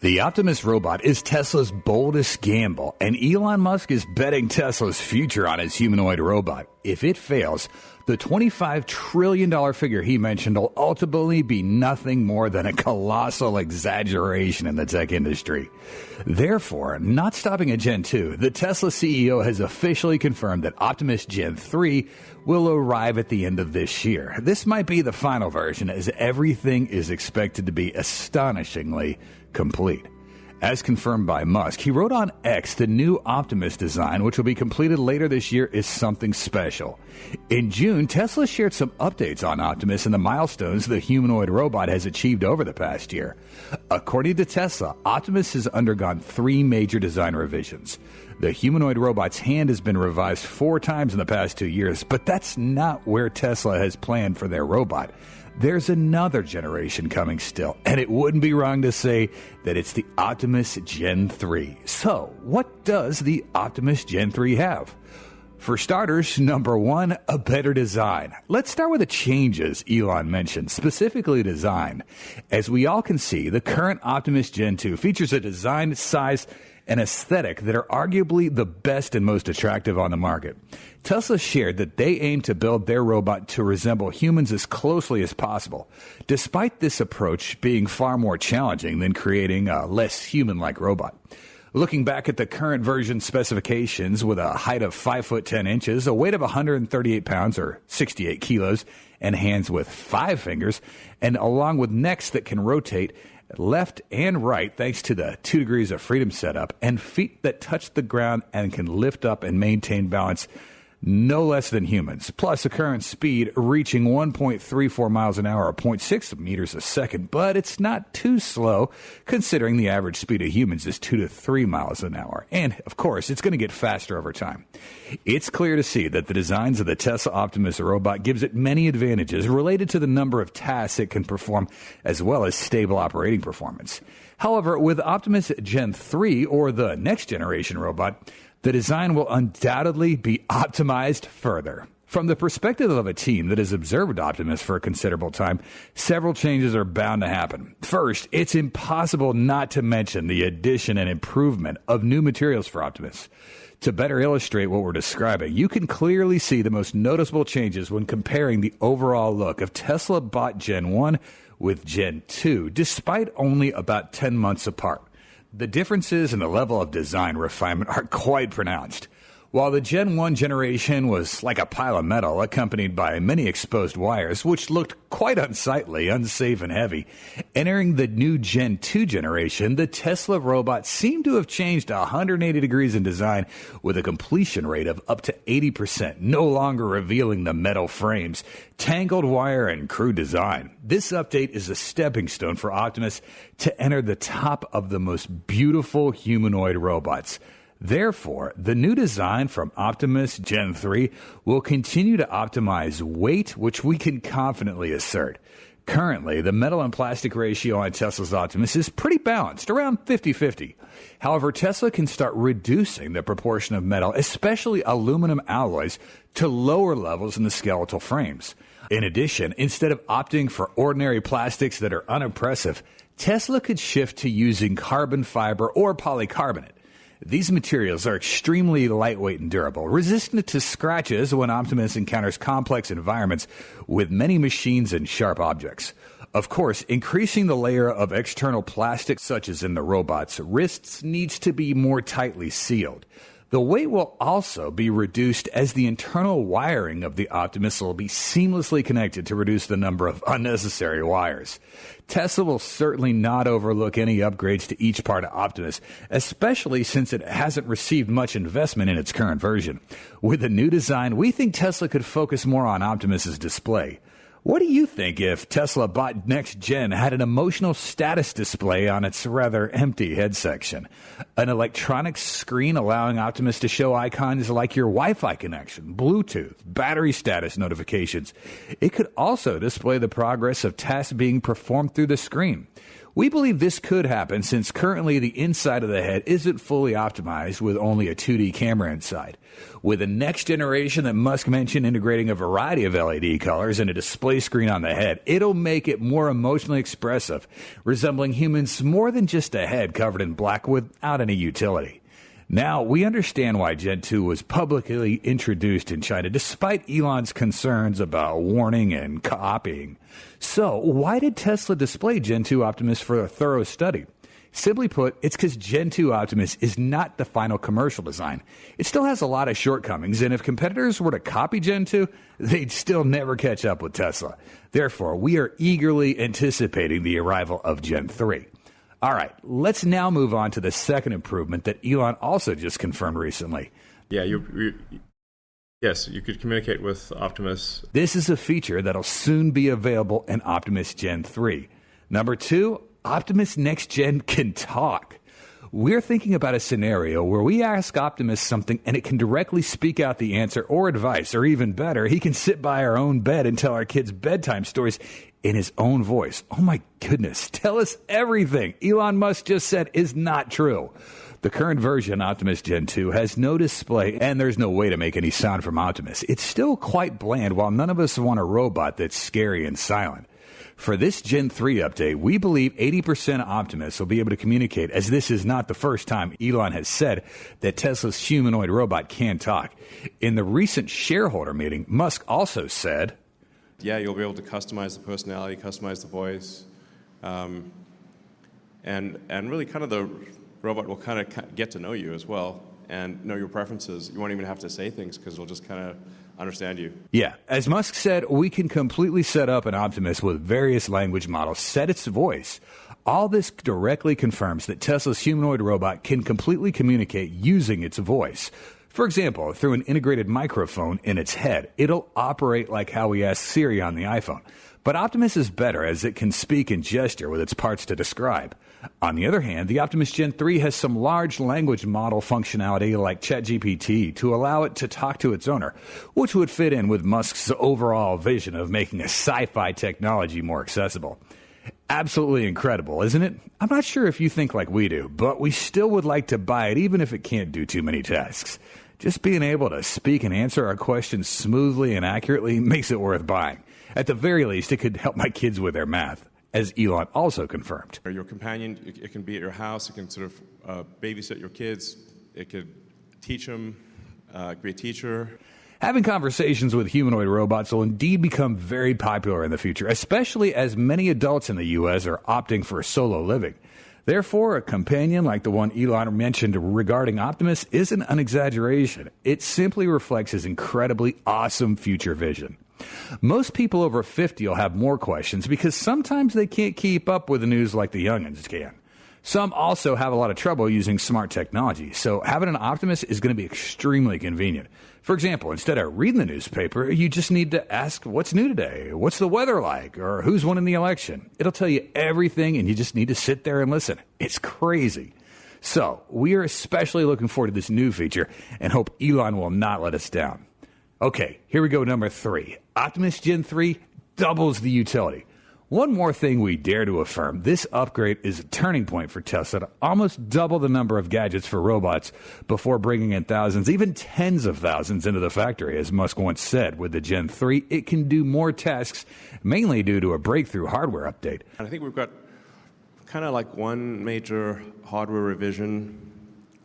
The Optimus robot is Tesla's boldest gamble, and Elon Musk is betting Tesla's future on his humanoid robot. If it fails, the $25 trillion figure he mentioned will ultimately be nothing more than a colossal exaggeration in the tech industry. Therefore, not stopping at Gen 2, the Tesla CEO has officially confirmed that Optimus Gen 3 will arrive at the end of this year. This might be the final version, as everything is expected to be astonishingly complete. As confirmed by Musk, he wrote on X, the new Optimus design, which will be completed later this year, is something special. In June, Tesla shared some updates on Optimus and the milestones the humanoid robot has achieved over the past year. According to Tesla, Optimus has undergone 3 major design revisions. The humanoid robot's hand has been revised 4 times in the past 2 years, but that's not where Tesla has planned for their robot. There's another generation coming still, and it wouldn't be wrong to say that it's the Optimus Gen 3. So, what does the Optimus Gen 3 have? For starters, number 1, a better design. Let's start with the changes Elon mentioned, specifically design. As we all can see, the current Optimus Gen 2 features a design, size, and aesthetic that are arguably the best and most attractive on the market. Tesla shared that they aim to build their robot to resemble humans as closely as possible, despite this approach being far more challenging than creating a less human-like robot. Looking back at the current version specifications, with a height of 5 foot 10 inches, a weight of 138 pounds or 68 kilos, and hands with 5 fingers, and along with necks that can rotate left and right thanks to the 2 degrees of freedom setup, and feet that touch the ground and can lift up and maintain balance no less than humans, plus a current speed reaching 1.34 miles an hour or 0.6 meters a second, but it's not too slow considering the average speed of humans is 2 to 3 miles an hour. And, of course, it's going to get faster over time. It's clear to see that the designs of the Tesla Optimus robot gives it many advantages related to the number of tasks it can perform as well as stable operating performance. However, with Optimus Gen 3, or the next generation robot, the design will undoubtedly be optimized further. From the perspective of a team that has observed Optimus for a considerable time, several changes are bound to happen. First, it's impossible not to mention the addition and improvement of new materials for Optimus. To better illustrate what we're describing, you can clearly see the most noticeable changes when comparing the overall look of Tesla Bot Gen 1 with Gen 2, despite only about 10 months apart. The differences in the level of design refinement are quite pronounced. While the Gen 1 generation was like a pile of metal accompanied by many exposed wires, which looked quite unsightly, unsafe, and heavy, entering the new Gen 2 generation, the Tesla robot seemed to have changed 180 degrees in design with a completion rate of up to 80%, no longer revealing the metal frames, tangled wire, and crude design. This update is a stepping stone for Optimus to enter the top of the most beautiful humanoid robots. Therefore, the new design from Optimus Gen 3 will continue to optimize weight, which we can confidently assert. Currently, the metal and plastic ratio on Tesla's Optimus is pretty balanced, around 50-50. However, Tesla can start reducing the proportion of metal, especially aluminum alloys, to lower levels in the skeletal frames. In addition, instead of opting for ordinary plastics that are unimpressive, Tesla could shift to using carbon fiber or polycarbonate. These materials are extremely lightweight and durable, resistant to scratches when Optimus encounters complex environments with many machines and sharp objects. Of course, increasing the layer of external plastic, such as in the robot's wrists, needs to be more tightly sealed. The weight will also be reduced as the internal wiring of the Optimus will be seamlessly connected to reduce the number of unnecessary wires. Tesla will certainly not overlook any upgrades to each part of Optimus, especially since it hasn't received much investment in its current version. With the new design, we think Tesla could focus more on Optimus's display. What do you think if Tesla Bot Next Gen had an emotional status display on its rather empty head section? An electronic screen allowing Optimus to show icons like your Wi-Fi connection, Bluetooth, battery status notifications. It could also display the progress of tasks being performed through the screen. We believe this could happen since currently the inside of the head isn't fully optimized with only a 2D camera inside. With the next generation that Musk mentioned integrating a variety of LED colors and a display screen on the head, it'll make it more emotionally expressive, resembling humans more than just a head covered in black without any utility. Now, we understand why Gen 2 was publicly introduced in China, despite Elon's concerns about warning and copying. So, why did Tesla display Gen 2 Optimus for a thorough study? Simply put, it's because Gen 2 Optimus is not the final commercial design. It still has a lot of shortcomings, and if competitors were to copy Gen 2, they'd still never catch up with Tesla. Therefore, we are eagerly anticipating the arrival of Gen 3. All right, let's now move on to the second improvement that Elon also just confirmed recently. Yeah, yes, you could communicate with Optimus. This is a feature that'll soon be available in Optimus Gen 3. Number 2, Optimus Next Gen can talk. We're thinking about a scenario where we ask Optimus something and it can directly speak out the answer or advice, or even better, he can sit by our own bed and tell our kids bedtime stories in his own voice. Oh my goodness, tell us everything Elon Musk just said is not true. The current version, Optimus Gen 2, has no display, and there's no way to make any sound from Optimus. It's still quite bland, while none of us want a robot that's scary and silent. For this Gen 3 update, we believe 80% of Optimus will be able to communicate, as this is not the first time Elon has said that Tesla's humanoid robot can talk. In the recent shareholder meeting, Musk also said, yeah, you'll be able to customize the personality, customize the voice, and really kind of the robot will kind of get to know you as well and know your preferences. You won't even have to say things because it'll just kind of understand you. Yeah, as Musk said, we can completely set up an Optimus with various language models, set its voice. All this directly confirms that Tesla's humanoid robot can completely communicate using its voice. For example, through an integrated microphone in its head, it'll operate like how we ask Siri on the iPhone. But Optimus is better as it can speak and gesture with its parts to describe. On the other hand, the Optimus Gen 3 has some large language model functionality like ChatGPT to allow it to talk to its owner, which would fit in with Musk's overall vision of making a sci-fi technology more accessible. Absolutely incredible, isn't it? I'm not sure if you think like we do, but we still would like to buy it even if it can't do too many tasks. Just being able to speak and answer our questions smoothly and accurately makes it worth buying. At the very least, it could help my kids with their math, as Elon also confirmed. Your companion, it can be at your house, it can sort of babysit your kids, it could teach them, be a teacher. Having conversations with humanoid robots will indeed become very popular in the future, especially as many adults in the U.S. are opting for solo living. Therefore, a companion like the one Elon mentioned regarding Optimus isn't an exaggeration. It simply reflects his incredibly awesome future vision. Most people over 50 will have more questions because sometimes they can't keep up with the news like the youngins can. Some also have a lot of trouble using smart technology, so having an Optimus is going to be extremely convenient. For example, instead of reading the newspaper, you just need to ask what's new today, what's the weather like, or who's winning the election. It'll tell you everything, and you just need to sit there and listen. It's crazy. So, we are especially looking forward to this new feature and hope Elon will not let us down. Okay, here we go, number 3. Optimus Gen 3 doubles the utility. One more thing we dare to affirm, this upgrade is a turning point for Tesla to almost double the number of gadgets for robots before bringing in thousands, even tens of thousands into the factory. As Musk once said, with the Gen 3, it can do more tasks, mainly due to a breakthrough hardware update. I think we've got kind of like one major hardware revision,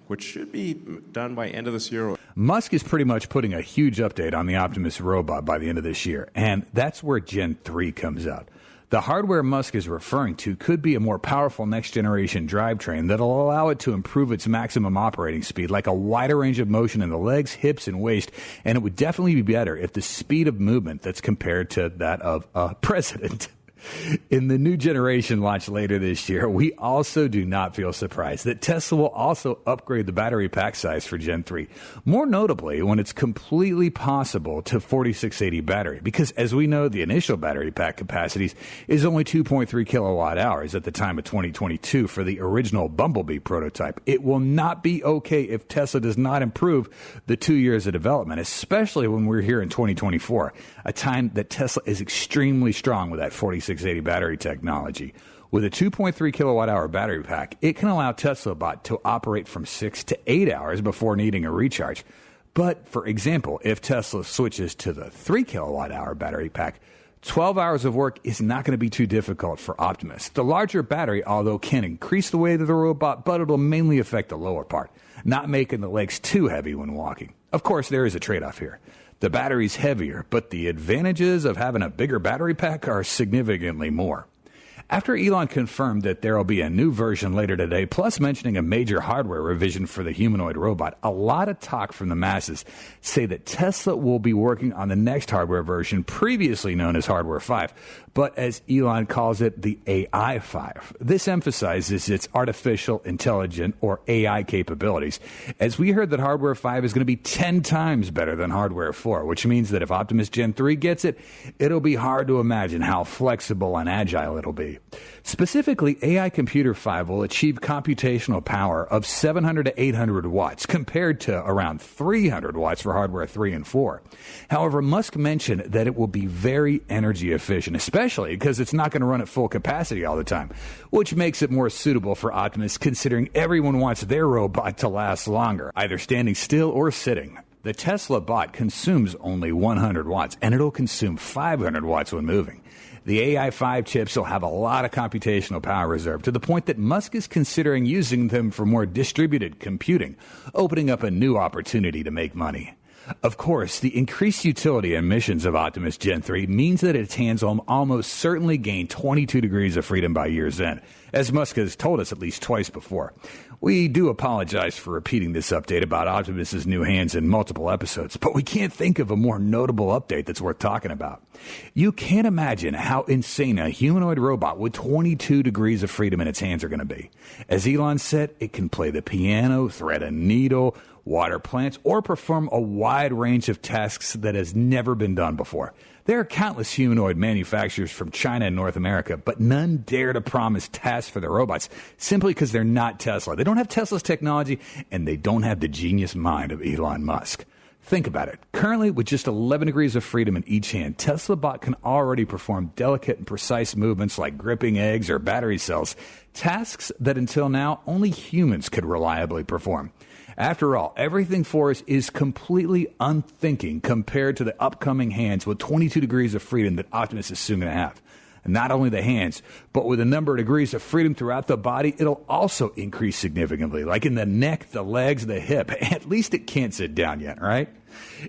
which should be done by end of this year. Musk is pretty much putting a huge update on the Optimus robot by the end of this year, and that's where Gen 3 comes out. The hardware Musk is referring to could be a more powerful next-generation drivetrain that'll allow it to improve its maximum operating speed, like a wider range of motion in the legs, hips, and waist, and it would definitely be better if the speed of movement that's compared to that of a president. In the new generation launch later this year, we also do not feel surprised that Tesla will also upgrade the battery pack size for Gen 3. More notably, when it's completely possible to 4680 battery, because as we know, the initial battery pack capacities is only 2.3 kilowatt hours at the time of 2022 for the original Bumblebee prototype. It will not be okay if Tesla does not improve the 2 years of development, especially when we're here in 2024, a time that Tesla is extremely strong with that 4680 battery technology. With a 2.3 kilowatt hour battery pack, it can allow Tesla Bot to operate from 6 to 8 hours before needing a recharge. But, for example, if Tesla switches to the 3 kilowatt hour battery pack, 12 hours of work is not going to be too difficult for Optimus. The larger battery, although, can increase the weight of the robot, but it'll mainly affect the lower part, not making the legs too heavy when walking. Of course, there is a trade-off here. The battery's heavier, but the advantages of having a bigger battery pack are significantly more. After Elon confirmed that there will be a new version later today, plus mentioning a major hardware revision for the humanoid robot, a lot of talk from the masses say that Tesla will be working on the next hardware version, previously known as Hardware 5, but as Elon calls it, the AI 5. This emphasizes its artificial intelligence, or AI, capabilities, as we heard that Hardware 5 is going to be 10 times better than Hardware 4, which means that if Optimus Gen 3 gets it, it'll be hard to imagine how flexible and agile it'll be. Specifically, AI Computer 5 will achieve computational power of 700 to 800 watts, compared to around 300 watts for Hardware 3 and 4. However, Musk mentioned that it will be very energy efficient, especially because it's not going to run at full capacity all the time, which makes it more suitable for Optimus, considering everyone wants their robot to last longer, either standing still or sitting. The Tesla Bot consumes only 100 watts, and it'll consume 500 watts when moving. The AI-5 chips will have a lot of computational power reserved, to the point that Musk is considering using them for more distributed computing, opening up a new opportunity to make money. Of course, the increased utility and missions of Optimus Gen 3 means that its hands will almost certainly gain 22 degrees of freedom by year's end, as Musk has told us at least twice before. We do apologize for repeating this update about Optimus's new hands in multiple episodes, but we can't think of a more notable update that's worth talking about. You can't imagine how insane a humanoid robot with 22 degrees of freedom in its hands are going to be. As Elon said, it can play the piano, thread a needle, water plants, or perform a wide range of tasks that has never been done before. There are countless humanoid manufacturers from China and North America, but none dare to promise tasks for their robots simply because they're not Tesla. They don't have Tesla's technology, and they don't have the genius mind of Elon Musk. Think about it. Currently, with just 11 degrees of freedom in each hand, Tesla Bot can already perform delicate and precise movements like gripping eggs or battery cells, tasks that until now only humans could reliably perform. After all, everything for us is completely unthinking compared to the upcoming hands with 22 degrees of freedom that Optimus is soon going to have. And not only the hands, but with a number of degrees of freedom throughout the body, it'll also increase significantly, like in the neck, the legs, the hip. At least it can't sit down yet, right?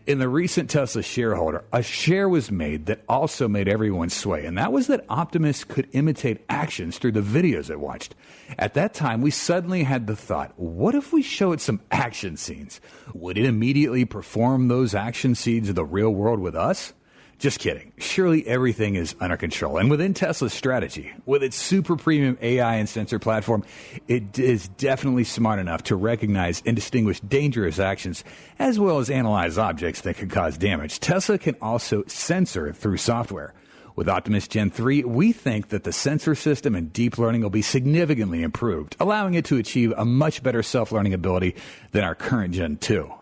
In the recent Tesla shareholder, a share was made that also made everyone sway, and that was that Optimus could imitate actions through the videos it watched. At that time, we suddenly had the thought, what if we show it some action scenes? Would it immediately perform those action scenes in the real world with us? Just kidding. Surely everything is under control. And within Tesla's strategy, with its super premium AI and sensor platform, it is definitely smart enough to recognize and distinguish dangerous actions, as well as analyze objects that could cause damage. Tesla can also censor through software. With Optimus Gen 3, we think that the sensor system and deep learning will be significantly improved, allowing it to achieve a much better self-learning ability than our current Gen 2.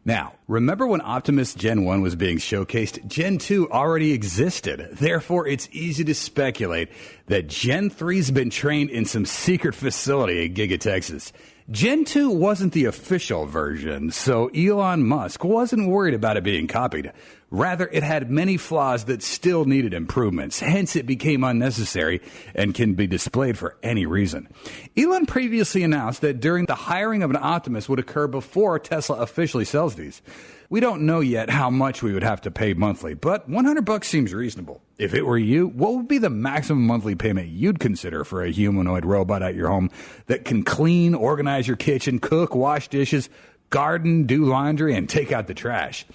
Now, remember when Optimus Gen 1 was being showcased? Gen 2 already existed. Therefore, it's easy to speculate that Gen 3's been trained in some secret facility in Giga, Texas. Gen 2 wasn't the official version, so Elon Musk wasn't worried about it being copied. Rather, it had many flaws that still needed improvements. Hence, it became unnecessary and can be displayed for any reason. Elon previously announced that during the hiring of an Optimus would occur before Tesla officially sells these. We don't know yet how much we would have to pay monthly, but $100 seems reasonable. If it were you, what would be the maximum monthly payment you'd consider for a humanoid robot at your home that can clean, organize your kitchen, cook, wash dishes, garden, do laundry, and take out the trash?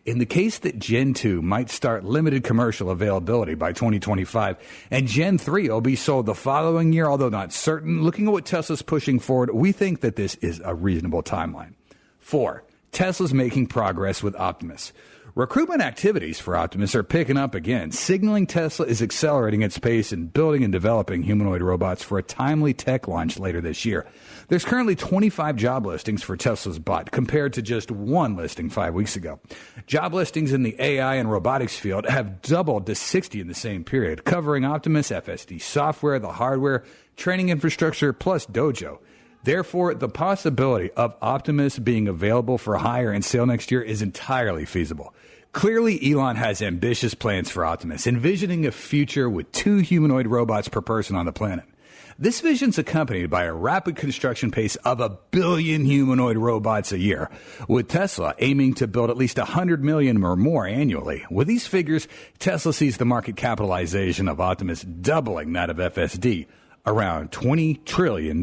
In the case that Gen 2 might start limited commercial availability by 2025, and Gen 3 will be sold the following year, although not certain, looking at what Tesla's pushing forward, we think that this is a reasonable timeline. 4. Tesla's making progress with Optimus. Recruitment activities for Optimus are picking up again, signaling Tesla is accelerating its pace in building and developing humanoid robots for a timely tech launch later this year. There's currently 25 job listings for Tesla's bot, compared to just one listing 5 weeks ago. Job listings in the AI and robotics field have doubled to 60 in the same period, covering Optimus, FSD software, the hardware, training infrastructure, plus Dojo. Therefore, the possibility of Optimus being available for hire and sale next year is entirely feasible. Clearly, Elon has ambitious plans for Optimus, envisioning a future with 2 humanoid robots per person on the planet. This vision's accompanied by a rapid construction pace of 1 billion humanoid robots a year, with Tesla aiming to build at least 100 million or more annually. With these figures, Tesla sees the market capitalization of Optimus doubling that of FSD, around $20 trillion,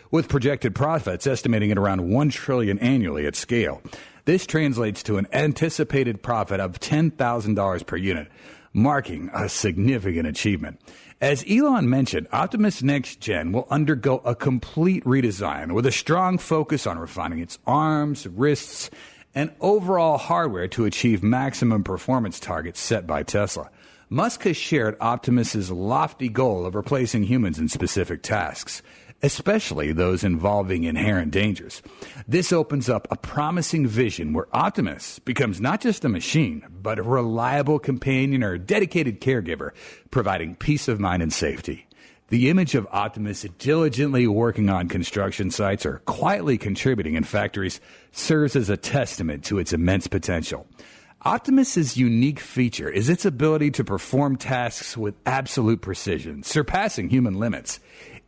with projected profits estimating at around $1 trillion annually at scale. This translates to an anticipated profit of $10,000 per unit, marking a significant achievement. As Elon mentioned, Optimus Next Gen will undergo a complete redesign with a strong focus on refining its arms, wrists, and overall hardware to achieve maximum performance targets set by Tesla. Musk has shared Optimus's lofty goal of replacing humans in specific tasks, especially those involving inherent dangers. This opens up a promising vision where Optimus becomes not just a machine, but a reliable companion or dedicated caregiver, providing peace of mind and safety. The image of Optimus diligently working on construction sites or quietly contributing in factories serves as a testament to its immense potential. Optimus's unique feature is its ability to perform tasks with absolute precision, surpassing human limits.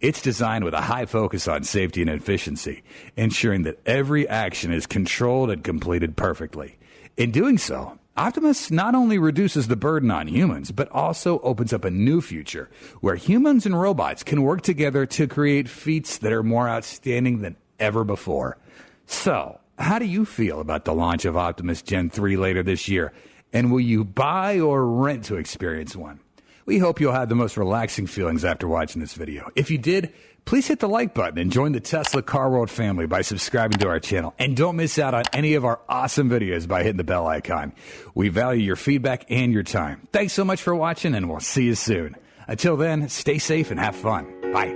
It's designed with a high focus on safety and efficiency, ensuring that every action is controlled and completed perfectly. In doing so, Optimus not only reduces the burden on humans, but also opens up a new future where humans and robots can work together to create feats that are more outstanding than ever before. So, how do you feel about the launch of Optimus Gen 3 later this year? And will you buy or rent to experience one? We hope you'll have the most relaxing feelings after watching this video. If you did, please hit the like button and join the Tesla Car World family by subscribing to our channel. And don't miss out on any of our awesome videos by hitting the bell icon. We value your feedback and your time. Thanks so much for watching, and we'll see you soon. Until then, stay safe and have fun. Bye.